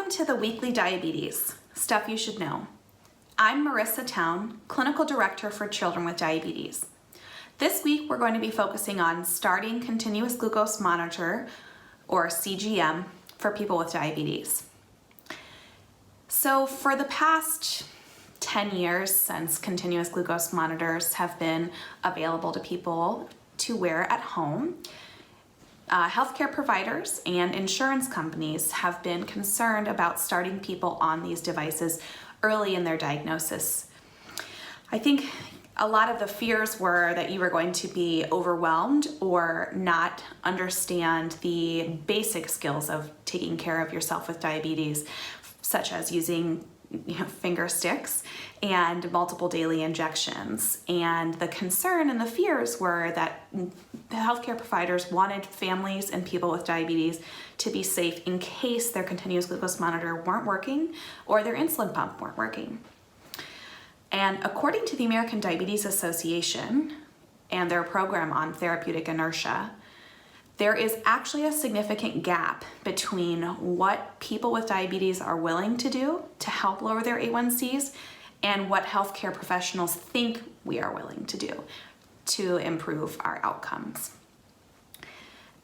Welcome to the Weekly Diabetes, Stuff You Should Know. I'm Marissa Town, Clinical Director for Children with Diabetes. This week we're going to be focusing on starting continuous glucose monitor, or CGM, for people with diabetes. So for the past 10 years since continuous glucose monitors have been available to people to wear at home, healthcare providers and insurance companies have been concerned about starting people on these devices early in their diagnosis. I think a lot of the fears were that you were going to be overwhelmed or not understand the basic skills of taking care of yourself with diabetes, such as using finger sticks and multiple daily injections. And the concern and the fears were that the healthcare providers wanted families and people with diabetes to be safe in case their continuous glucose monitor weren't working or their insulin pump weren't working. And according to the American Diabetes Association and their program on therapeutic inertia, there is actually a significant gap between what people with diabetes are willing to do to help lower their A1Cs and what healthcare professionals think we are willing to do to improve our outcomes.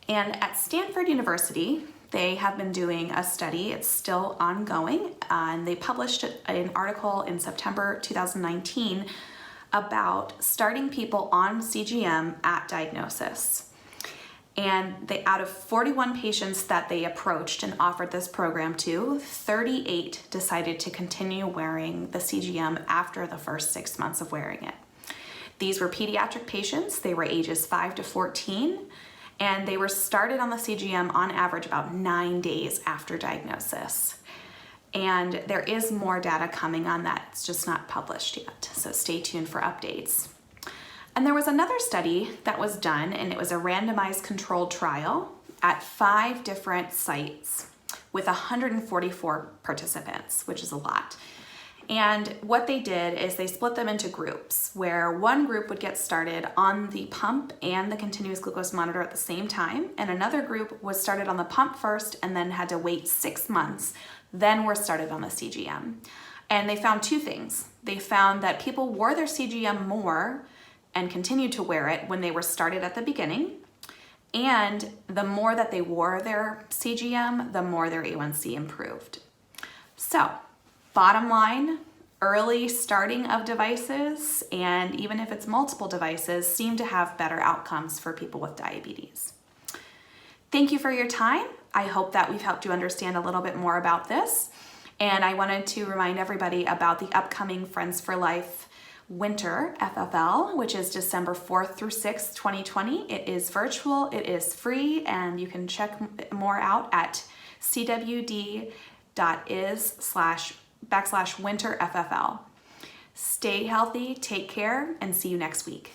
And at Stanford University, they have been doing a study. It's still ongoing, and they published an article in September 2019 about starting people on CGM at diagnosis. And out of 41 patients that they approached and offered this program to, 38 decided to continue wearing the CGM after the first 6 months of wearing it. These were pediatric patients. They were ages 5 to 14, and they were started on the CGM on average about 9 days after diagnosis. And there is more data coming on that. It's just not published yet, so stay tuned for updates. And there was another study that was done, and it was a randomized controlled trial at 5 different sites with 144 participants, which is a lot. And what they did is they split them into groups, where one group would get started on the pump and the continuous glucose monitor at the same time, and another group was started on the pump first and then had to wait 6 months, then were started on the CGM. And they found 2 things. They found that people wore their CGM more and continued to wear it when they were started at the beginning. And the more that they wore their CGM, the more their A1C improved. So, bottom line, early starting of devices, and even if it's multiple devices, seem to have better outcomes for people with diabetes. Thank you for your time. I hope that we've helped you understand a little bit more about this. And I wanted to remind everybody about the upcoming Friends for Life Winter FFL, which is December 4th through 6th, 2020. It is virtual, it is free, and you can check more out at cwd.is/winter FFL. Stay healthy, take care, and see you next week.